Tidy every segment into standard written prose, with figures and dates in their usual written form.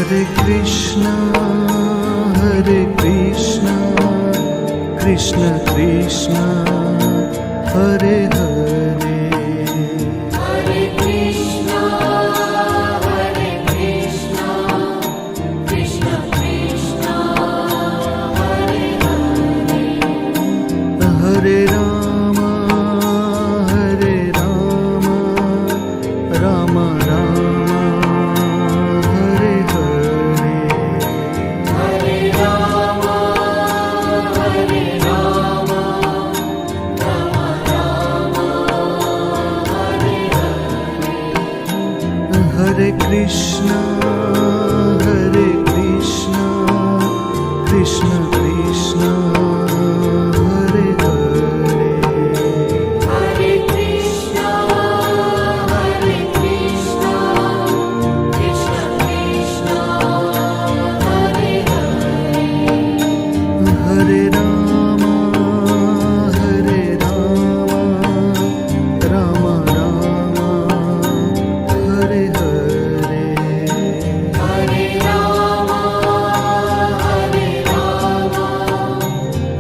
Hare Krishna, Krishna Krishna, Hare Hare. Hare Krishna, Krishna Krishna, Hare Hare. Hare Rama, Rama Rama, Hare Hare. Hare Rama, Rama Rama, Hare Hare. Hare Krishna, Krishna Krishna, Hare Hare. Hare Krishna, Krishna Krishna, Hare Hare. Hare Rama, Rama Rama, Hare Hare. Hare Rama,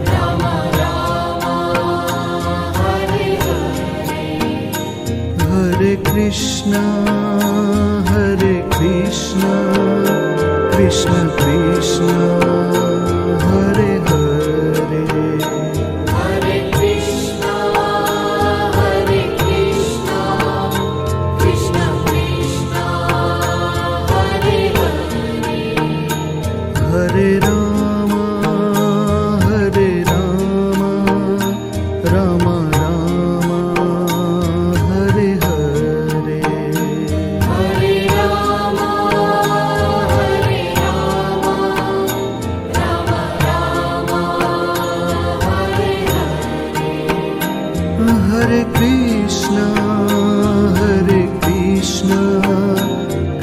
Rama Rama, Hare Hare. Hare Krishna, Krishna Krishna, Hare Hare. Hare Krishna, Krishna Krishna, Hare Hare. Hare Rama, Rama Rama, Hare Hare. Hare Rama, Rama Rama, Hare Hare. Hare Krishna,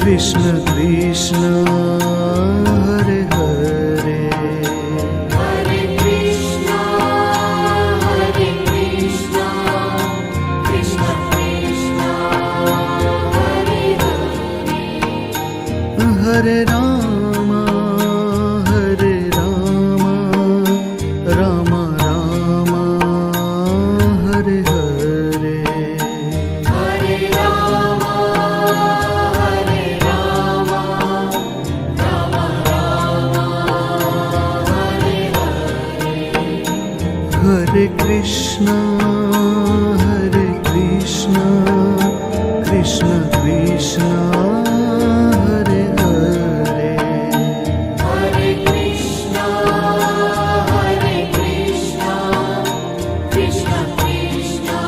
Krishna Krishna, Hare Hare. Hare Krishna, Krishna Krishna, Hare Hare. Hare Rama, Rama Rama, Hare Hare. Hare Rama, Rama Rama, Hare Hare. Hare Krishna, Krishna Krishna, Hare Hare. Hare Krishna, Krishna Krishna,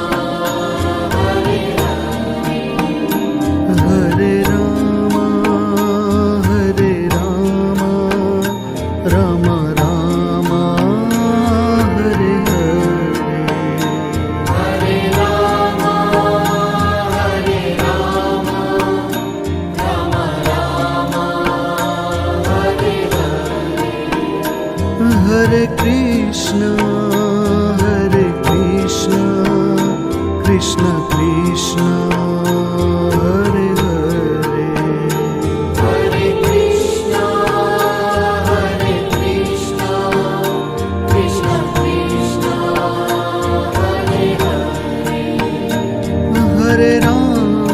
Hare Hare. Hare Rama, Rama Rama, Hare Hare. Hare Rama, Rama Rama, Hare Hare. Hare Krishna, Krishna Krishna, Hare Hare. Hare Krishna, Krishna Krishna, Hare Hare. Hare Rama,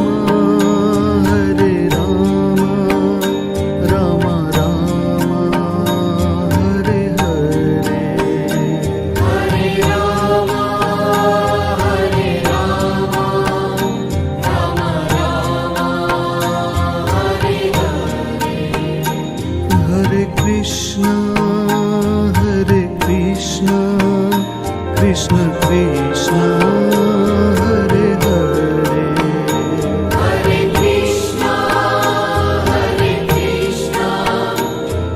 Rama Rama, Hare Hare. Hare Rama, Rama Rama, Hare Hare. Hare Krishna, Krishna Krishna, Hare Hare. Hare Krishna,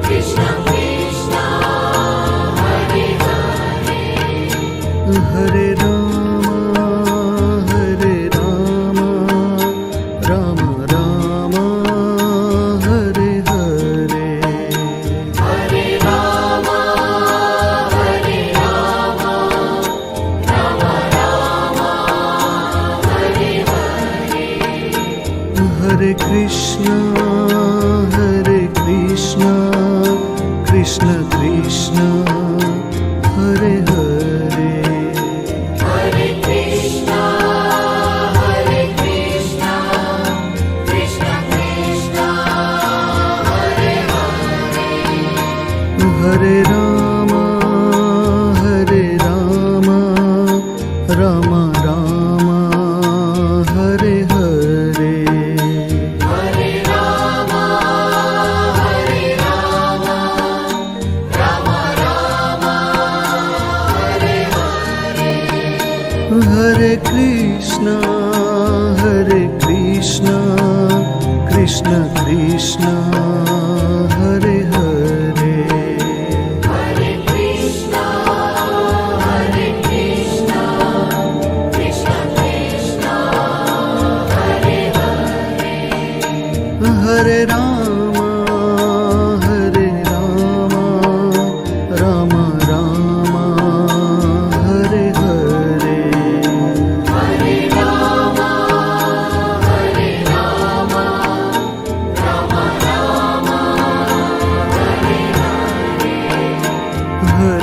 Krishna Krishna, Hare Hare. Hare Rama, Rama Rama, Hare Hare. Hare Rama, Rama Rama, Hare Hare. Hare Krishna,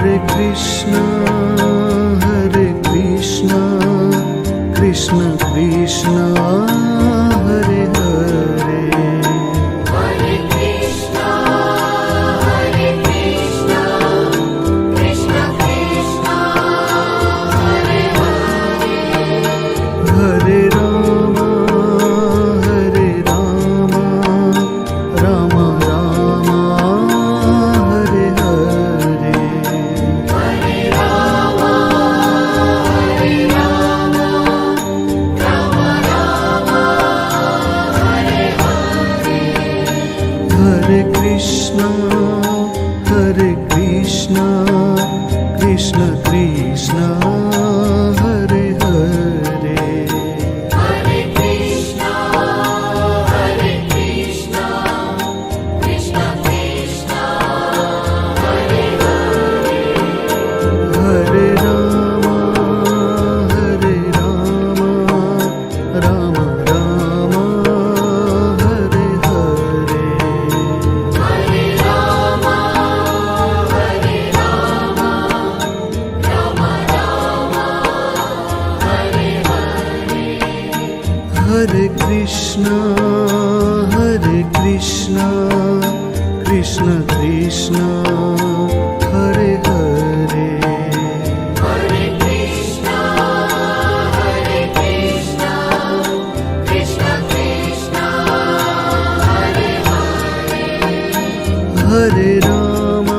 Hare Krishna, Krishna Krishna, Hare Hare. Hare Krishna, Krishna Krishna, Hare Hare. Hare Rama, Rama Rama, Hare Hare. Hare Rama, Rama Rama, Hare Hare. Hare Krishna, Krishna Krishna, Hare Hare. Hare Krishna, Krishna Krishna, Hare Hare. Hare Rama, Rama Rama, Hare Hare. Hare Rama, Rama Rama, Hare Hare. Hare Krishna, Krishna Krishna, Hare Hare. Hare Krishna, Krishna Krishna, Hare Hare. Hare Rama,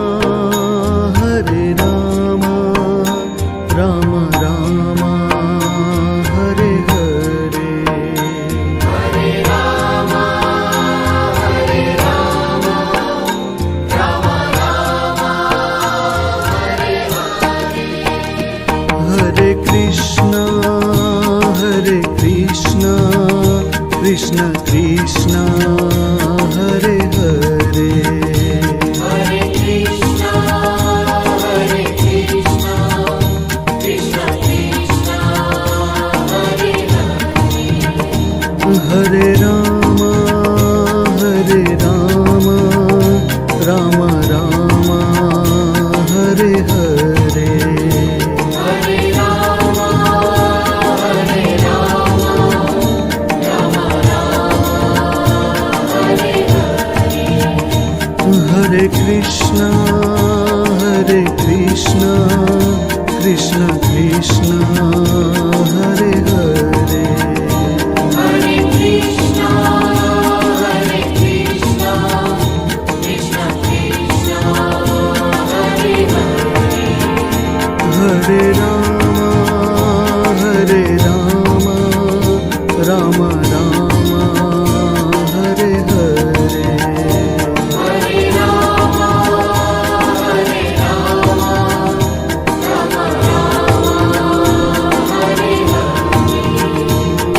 Rama Rama, Hare Hare. Hare Rama, Rama Rama, Hare Hare. Hare Krishna, Krishna Krishna, Hare Hare. Hare Krishna, Krishna Krishna, Hare Hare. Hare Rama, Rama Rama, Hare Hare. Hare Rama, Rama Rama, Hare Hare. Hare Krishna, Krishna Krishna, Hare Hare. Hare Krishna, Krishna Krishna, Hare Hare. Hare Rama, Rama Rama, Hare Hare. Hare Rama, Rama Rama, Hare Hare.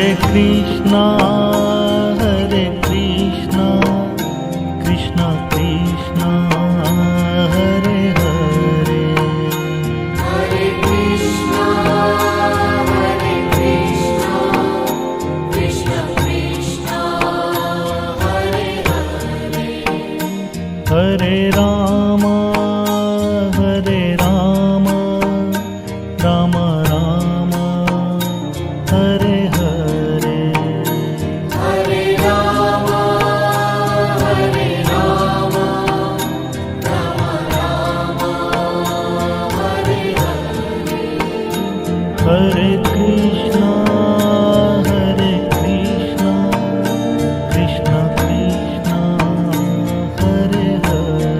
Hare Krishna, Krishna Krishna, Hare Hare. Hare Krishna, Krishna Krishna, Hare Hare. Hare Rama, Rama Rama, Hare Hare. Hare Rama, Rama Rama, Hare Hare. Hare Krishna, Krishna Krishna, Hare Hare.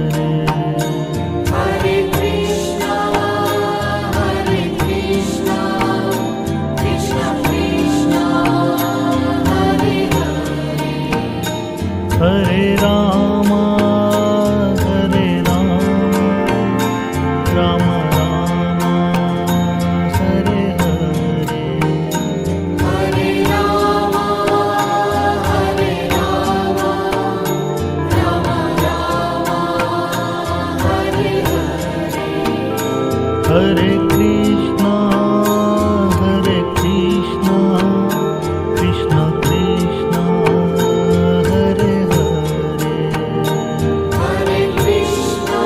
Hare Krishna, Krishna Krishna, Hare Hare. Hare Rama, Rama Rama, Hare Hare. Hare Rama, Rama Rama, Hare Hare. Hare Krishna, Krishna Krishna, Hare Hare. Hare Krishna,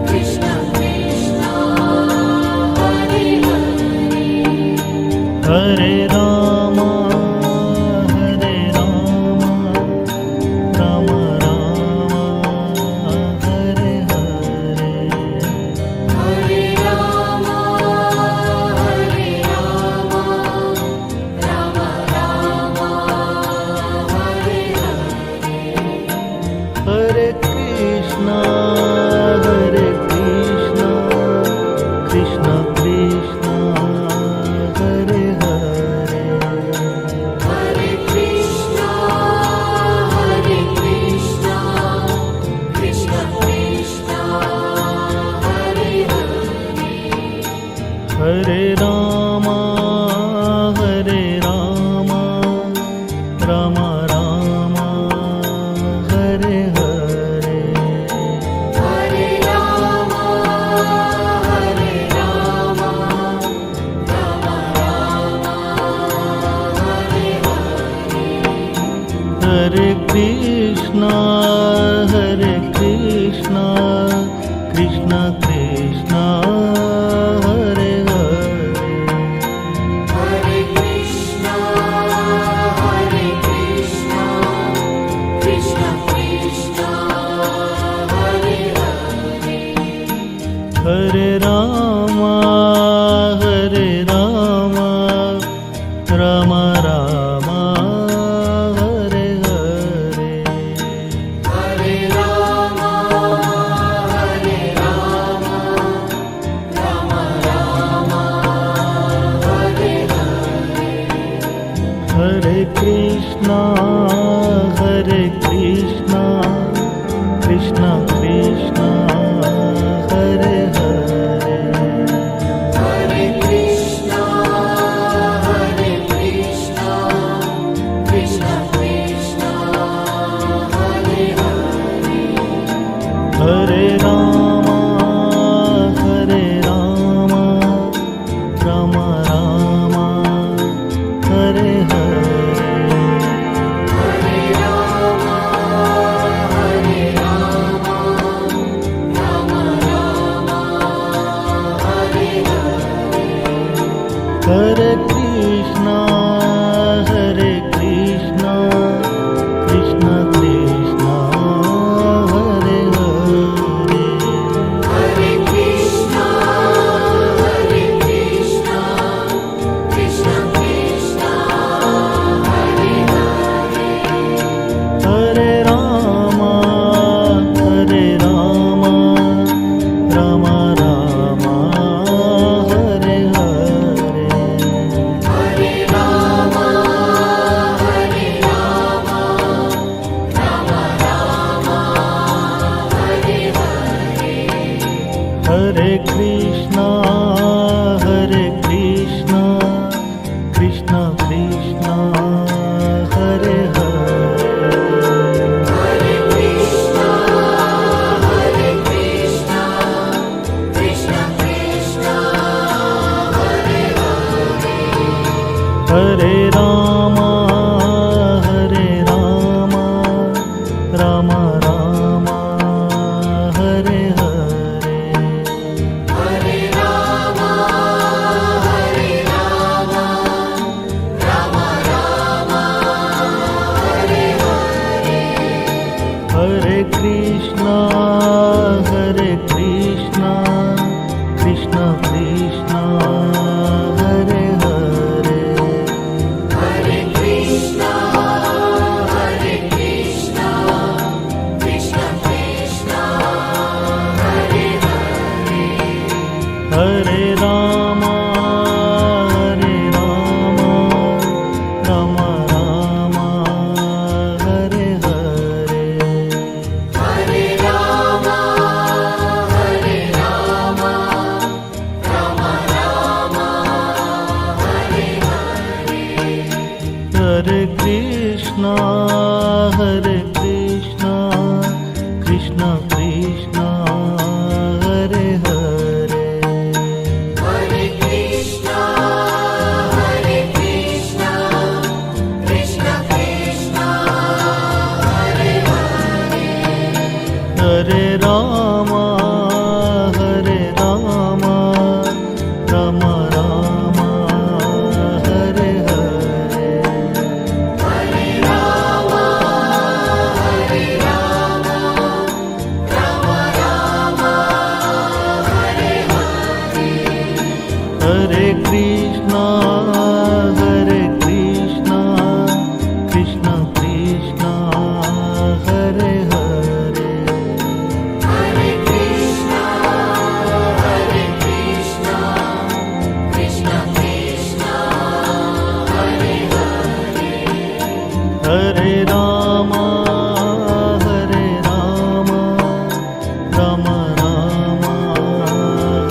Krishna Krishna, Hare Hare. Hare Rama, Rama Rama, Hare Hare. Hare Rama, Rama Rama, Hare Hare. Hare Krishna, Krishna Krishna, Hare Hare. Hare Krishna, Krishna Krishna, Hare Hare. Hare Rama, Rama Rama, Hare Hare. Hare Rama, Rama Rama, Hare Hare. Hare Krishna, Krishna Krishna, Hare Hare. Hare Krishna, Krishna Krishna, Hare Hare. Hare Rama, Rama Rama, Hare Hare. Hare Rama, Rama Rama, Hare Hare. Hare Krishna, Krishna Krishna, Hare Hare. Hare Krishna, Krishna Krishna, Hare Hare. Hare Rama, Rama Rama, Hare Hare. Hare Rama, Rama Rama, Hare Hare. Hare Krishna, Krishna Krishna, Hare Hare. Hare Krishna, Krishna Krishna, Hare Hare. Hare Rama, Rama Rama, Hare Hare. Hare Rama, Rama Rama, Hare Hare. Hare Krishna, Rama Hare Hare Hare Rama, Hare Rama, Rama Rama, Hare Hare. Hare Krishna Krishna Krishna Hare Hare Hare Krishna, Krishna Krishna, Hare Hare. Hare Rama Rama Rama Hare Hare Hare Rama, Rama Rama, Hare Hare. Hare Krishna Krishna Krishna Hare Hare Hare Krishna, Krishna Krishna, Hare Hare. Hare Rama Rama Rama Hare Hare Hare Rama, Rama Rama, Hare Hare. Hare Krishna Krishna Krishna Hare Hare Hare Krishna, Krishna Krishna, Hare Hare. Hare Rama Rama Rama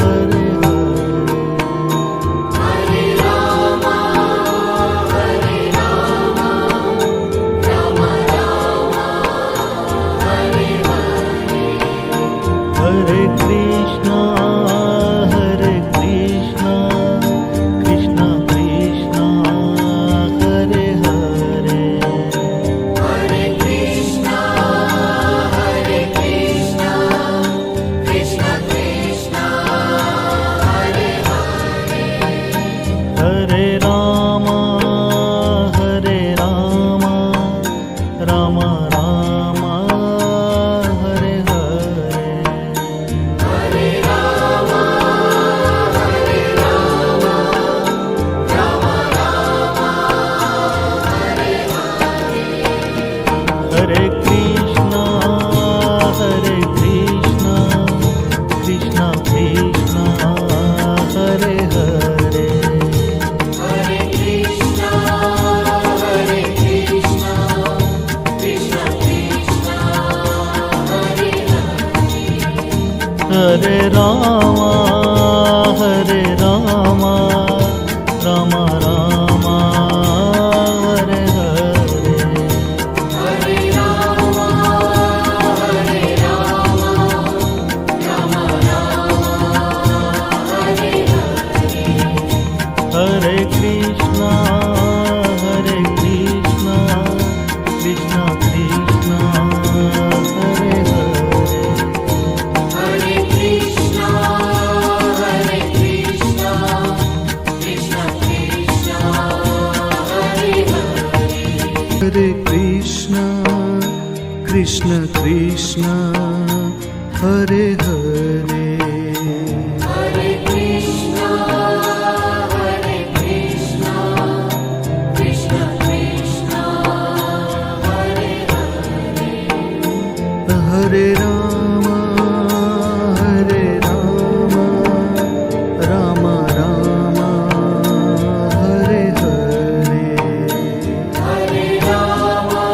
Hare Hare Hare Rama, Rama Rama, Hare Hare. Hare Krishna Krishna Krishna Hare Hare Hare Krishna, Krishna Krishna, Hare Hare. Hare Rama Rama Rama Hare Hare Hare Rama, Rama Rama, Hare Hare. Hare Krishna Krishna Krishna Hare Hare Hare Krishna, Krishna Krishna, Hare Hare. Hare Rama Rama Rama Hare Hare Hare Rama, Rama Rama, Hare Hare. Hare Krishna Krishna Krishna Hare Hare Hare Krishna, Krishna Krishna, Hare Hare. Hare Krishna Krishna Hare Hare Hare Krishna, Krishna Krishna, Hare Hare. Hare Rama Rama Rama Hare Hare Hare Rama,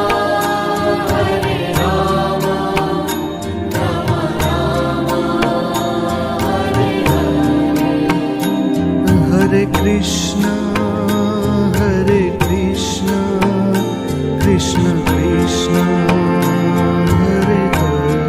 Rama Rama, Hare Hare. Hare Krishna Krishna Krishna Hare Hare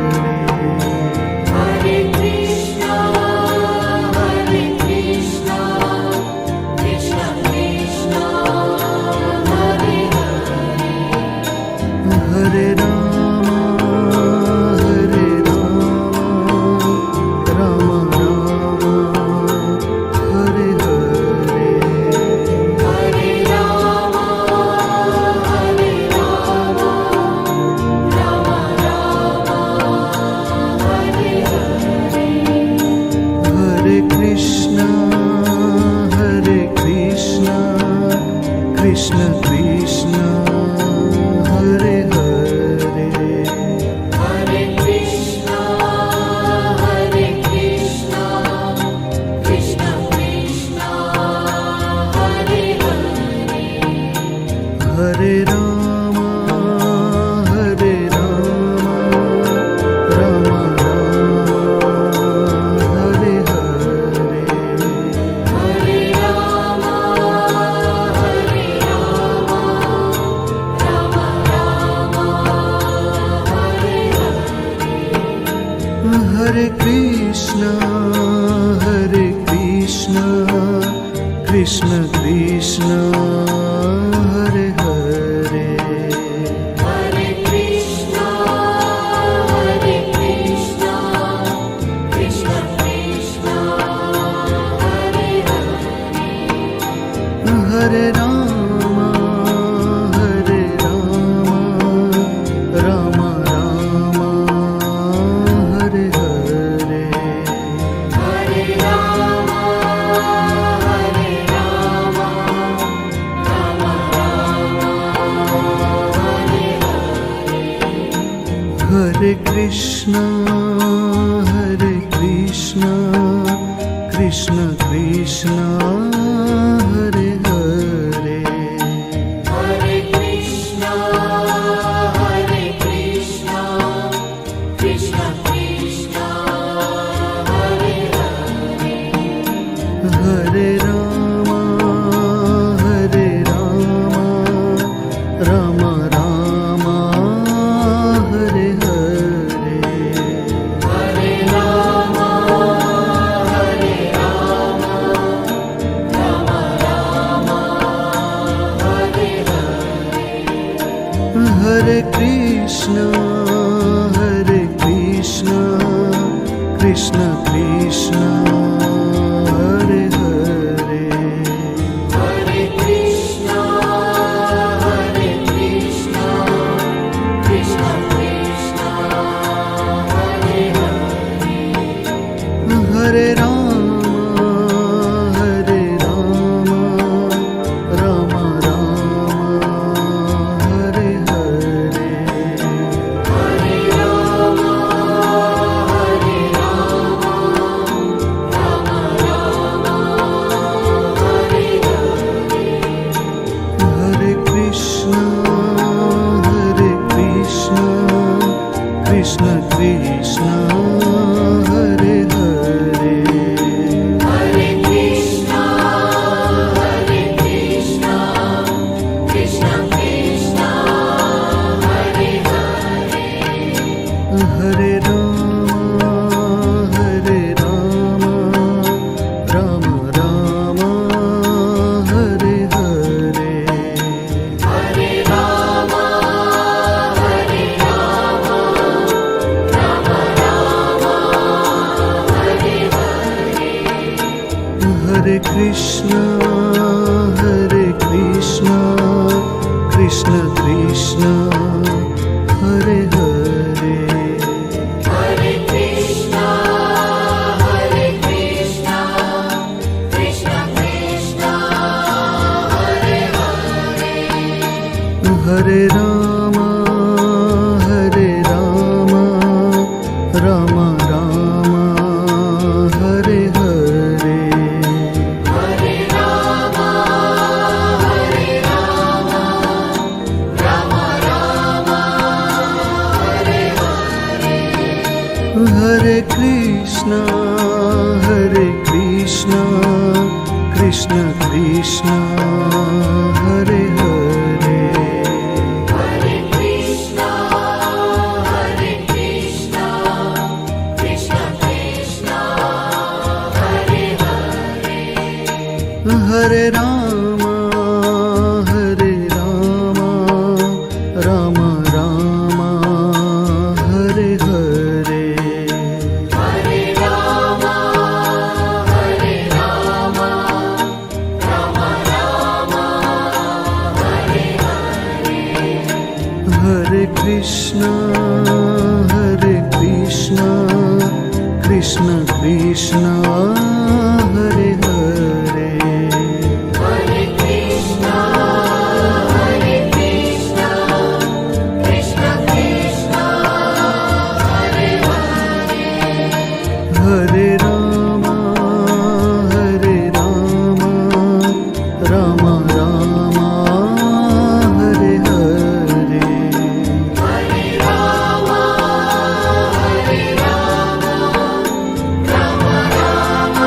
Hare Krishna, Krishna Krishna, Hare Hare. Hare Krishna, Krishna Krishna, Hare Hare. Hare Rama, Rama Rama, Hare Hare. Hare Rama, Rama Rama, Hare Hare. Hare Krishna, Krishna Krishna, Hare Hare. Hare Krishna, Krishna Krishna, Hare Hare. Hare Rama, Rama Rama, Hare Hare. Hare Rama, Rama Rama, Hare Hare. Hare Krishna, Krishna Krishna, Hare Hare. Hare Krishna, Krishna Krishna, Hare Hare. Hare Rama, Rama Rama, Hare Hare. Hare Rama, Rama Rama, Hare Hare. Hare Krishna, Krishna Krishna, Hare Hare. Hare Krishna, Krishna Krishna, Hare Hare. Hare Rama, Rama Rama, Hare Hare. Hare Rama, Rama Rama, Hare Hare. Hare Krishna, Krishna Krishna, Hare Hare. Hare Krishna, Krishna Krishna, Hare Hare. Hare Rama, Rama Rama, Hare Hare. Hare Rama, Rama Rama, Hare Hare. Hare Krishna, Krishna Krishna, Hare Hare. Hare Krishna, Krishna Krishna, Hare Hare. Hare Rama, Rama Rama, Hare Hare. Hare Rama, Rama Rama, Hare Hare. Hare Krishna, Krishna Krishna, Hare Hare. Hare Krishna, Krishna Krishna, Hare Hare. Hare Rama, Rama Rama, Hare Hare. Hare Rama, Rama Rama,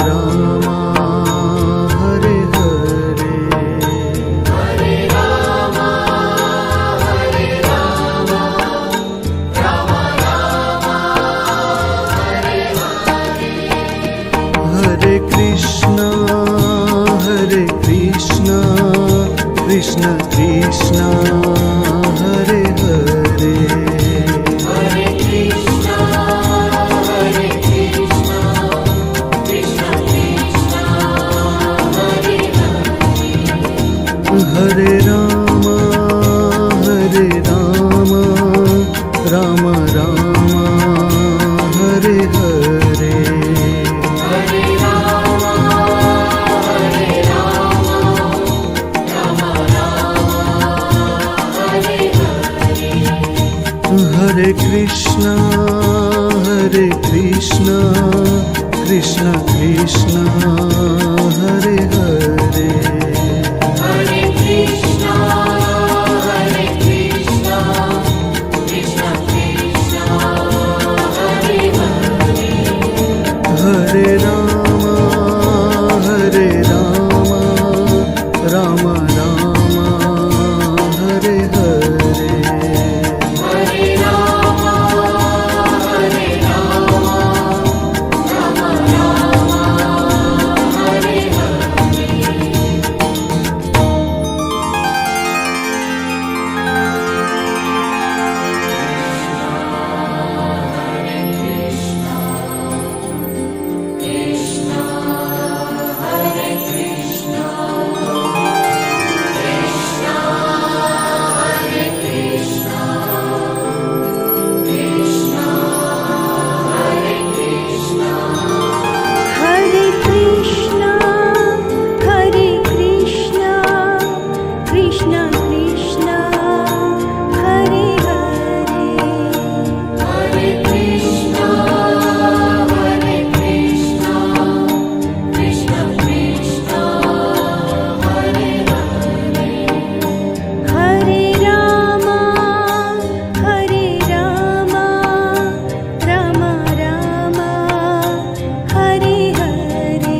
Ram Hare Hare Hare Rama, Hare Rama, Rama Rama, Hare Hare. Hare Krishna Krishna Krishna Hare Hare Hare Krishna, Hare Krishna, Krishna Krishna, Hare Hare. Hare Ram Ram Ram Hare Hare Hare Rama, Hare Rama, Rama Rama, Hare Hare. Hare Krishna Krishna Krishna Hare Hare Hare Krishna, Hare Krishna, Krishna Krishna, Hare Hare. Hare Ram Ram Ram Hare Hare Hare Rama, Hare Rama, Rama Rama, Hare Hare. Krishna, Hare Krishna, Krishna, Hare Krishna, Krishna, Hare Krishna. Hare Krishna, Hare Krishna, Krishna Krishna, Hare Hare. Hare Krishna, Hare Krishna, Krishna Krishna, Hare Hare. Hare Rama, Hare Rama, Rama Rama, Hare Hare.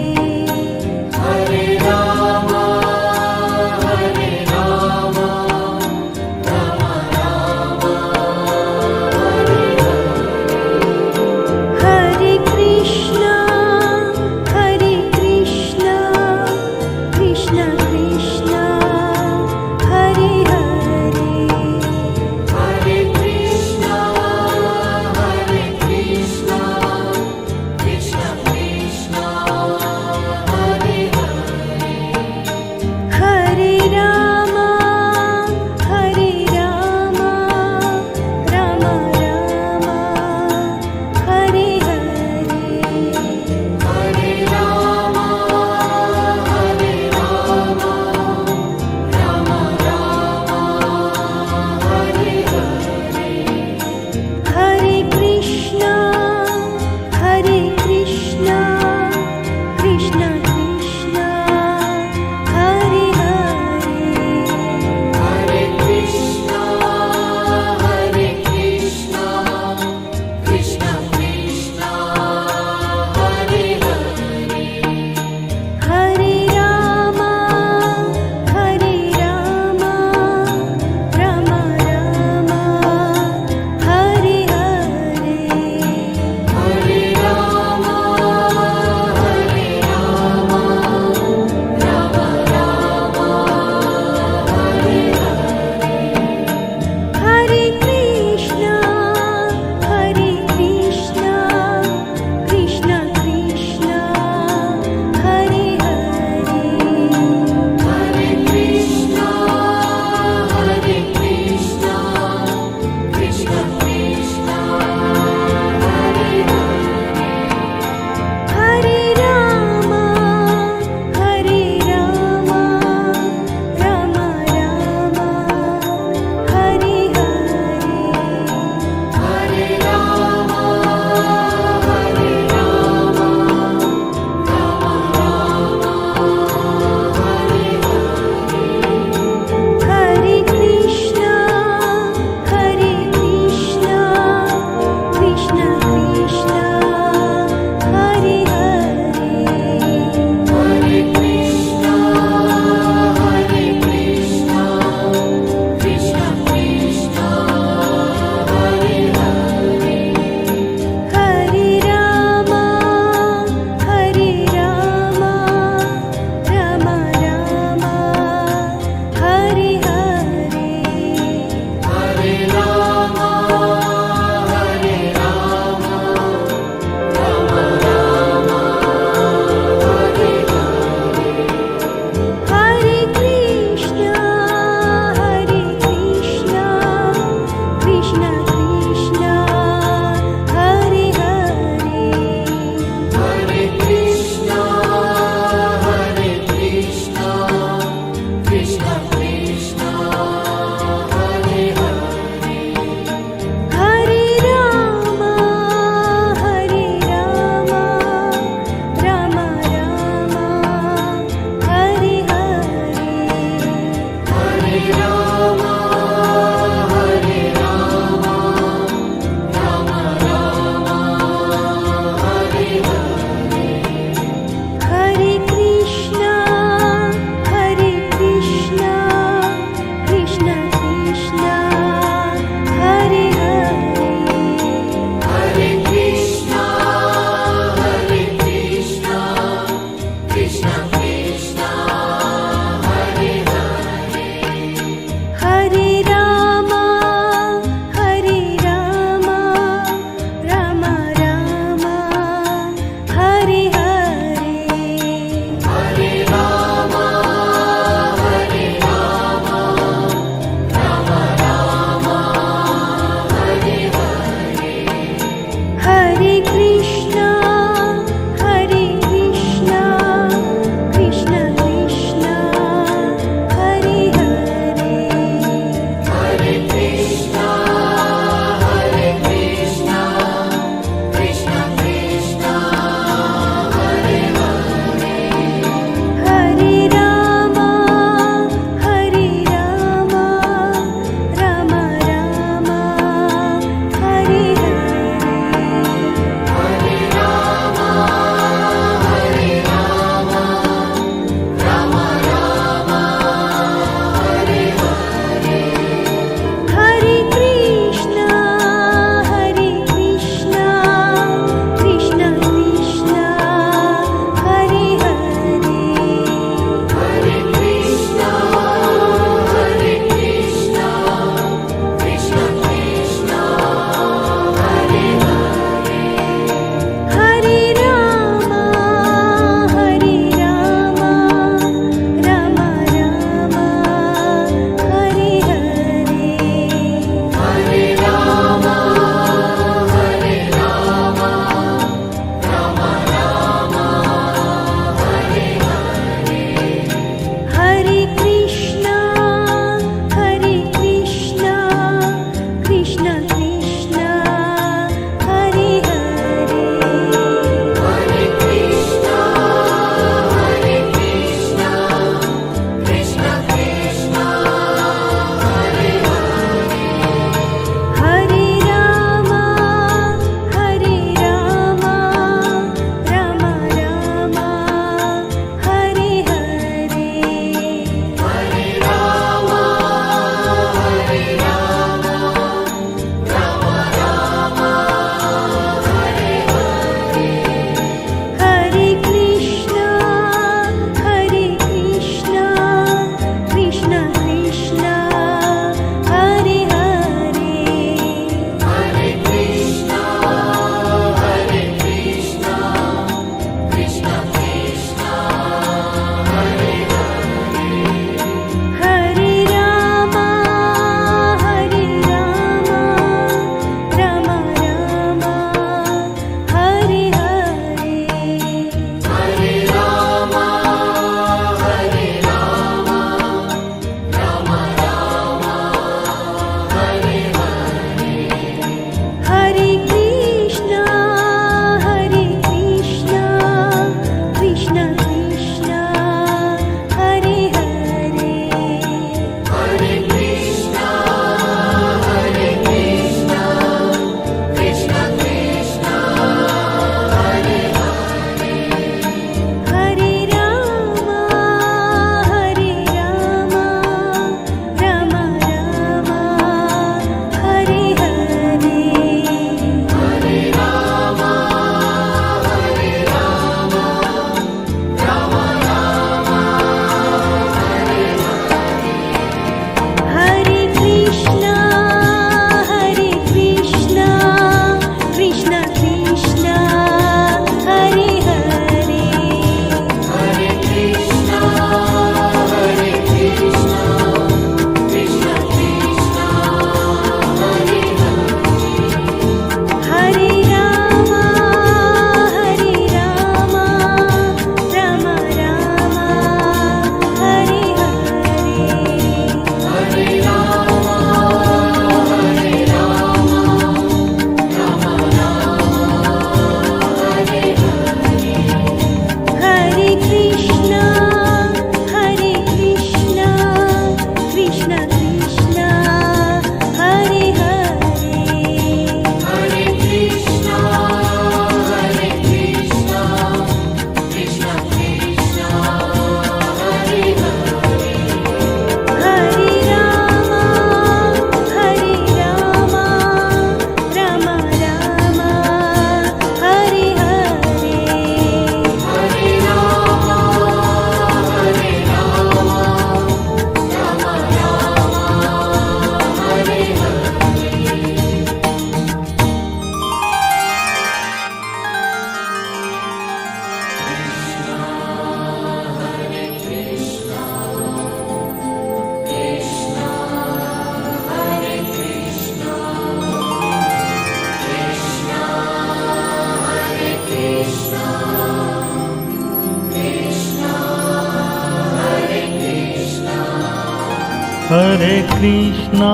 Hare Krishna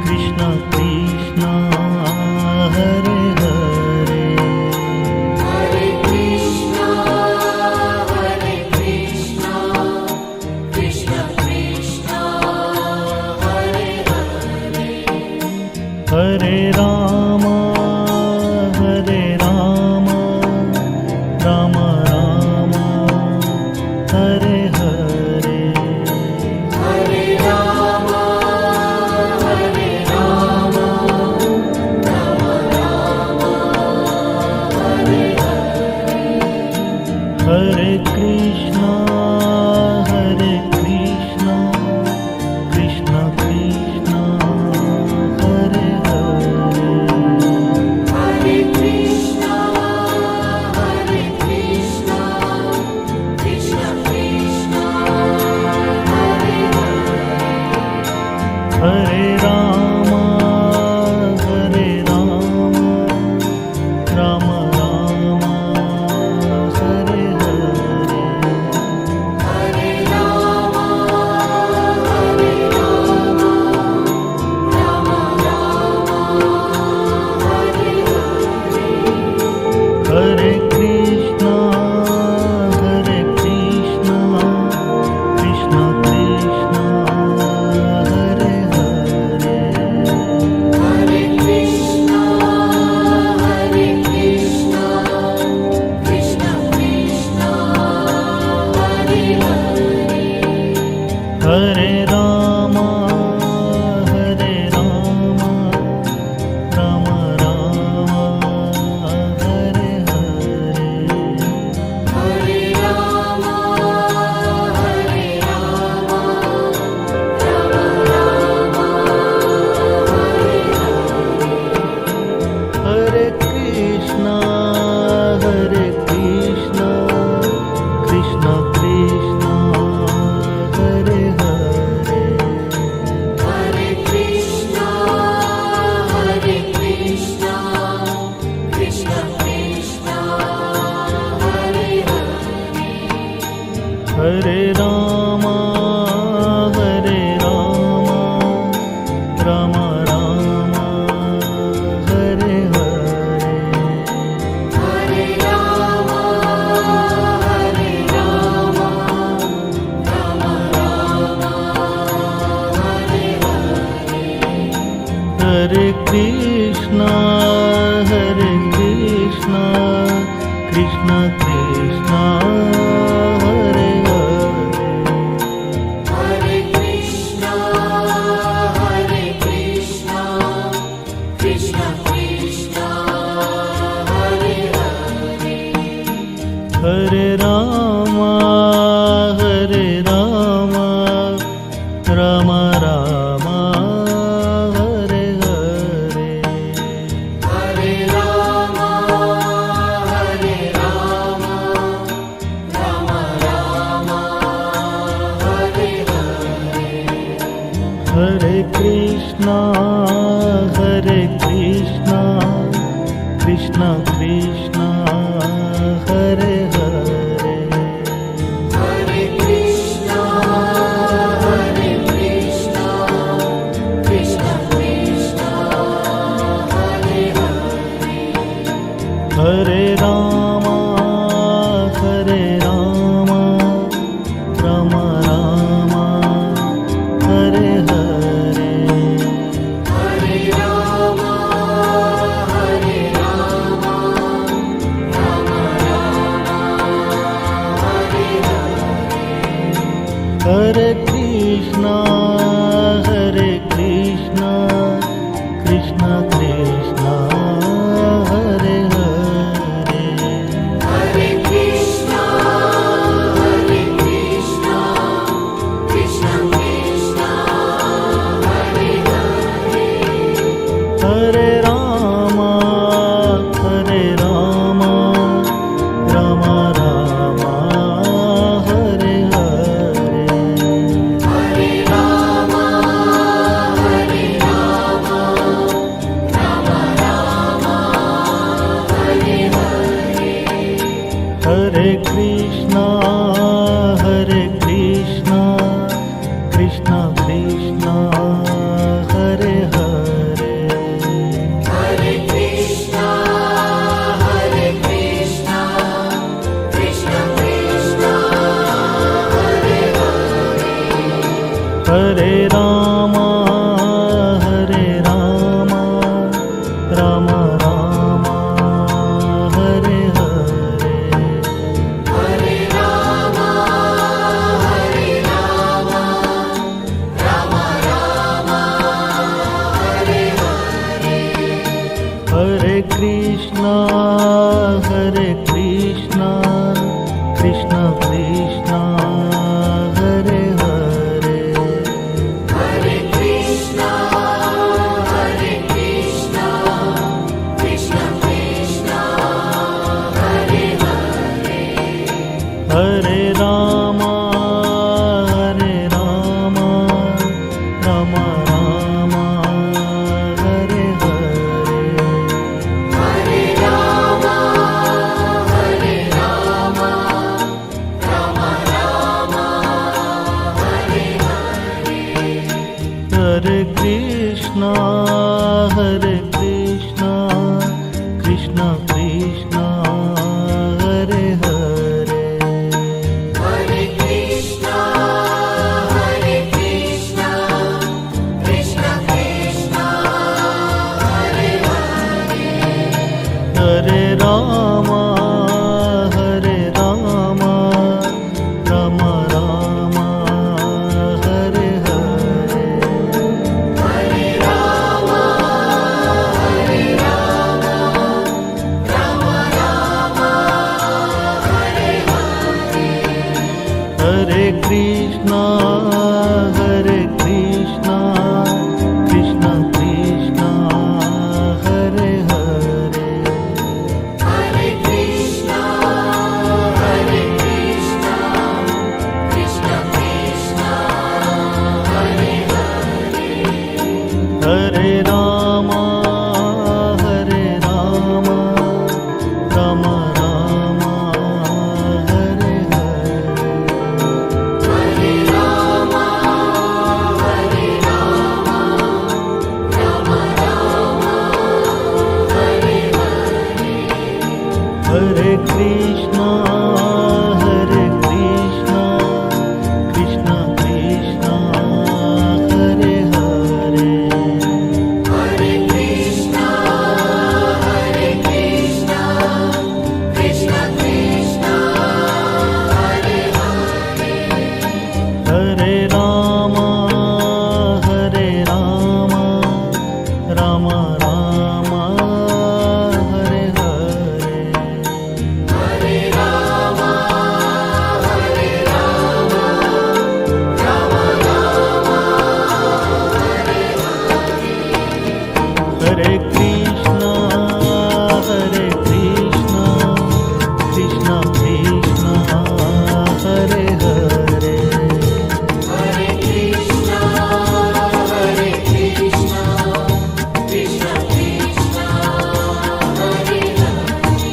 Krishna Krishna Hare Hare Hare Krishna, Krishna Krishna, Hare Hare. Hare Ram Ram Ram Hare Hare Hare Rama, Hare Rama, Rama Rama, Hare Hare. Hare Krishna Krishna Krishna Hare Hare Hare Krishna, Krishna Krishna, Hare Hare. Hare Ram Ram Ram Hare Hare Hare Rama, Hare Rama, Rama Rama, Hare Hare. Hare Krishna Krishna Krishna Hare Hare Hare Krishna, Krishna Krishna, Hare Hare. Hare Ram Ram Ram Hare Hare Hare Rama, Hare Rama, Rama Rama, Hare Hare. Hare Krishna Krishna Krishna Hare Hare Hare Krishna, Krishna Krishna Krishna, Hare Hare. Hare Ram Ram Ram Hare Hare Hare Rama, Hare Rama, Rama Rama, Hare Hare. Hare Krishna Krishna Krishna Hare Hare Hare Krishna, Krishna Krishna Krishna, Hare Hare. Hare Ram Ram Ram Hare Hare Hare Rama, Hare Rama, Rama Rama, Hare Hare. Hare Krishna Krishna Krishna Hare Hare Hare Krishna, Krishna Krishna Krishna, Hare Hare. Hare Ram Ram Ram Hare Hare Hare Rama, Hare Rama, Rama Rama, Hare Hare. Hare Krishna Krishna Krishna Hare Hare Hare Krishna, Krishna Krishna Krishna, Hare Hare. Hare Ram Ram Ram Hare Hare Hare Rama, Hare Rama, Rama Rama, Hare Hare. Hare Krishna Hare Krishna Krishna Krishna Hare Hare Hare Krishna, Krishna Krishna, Hare Hare. Hare Ram Ram Ram Hare Hare Hare Rama, Hare Rama, Rama Rama, Hare Hare. Hare Krishna Krishna Krishna Hare Hare Hare Krishna, Krishna Krishna, Hare Hare.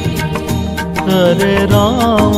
Hare Ram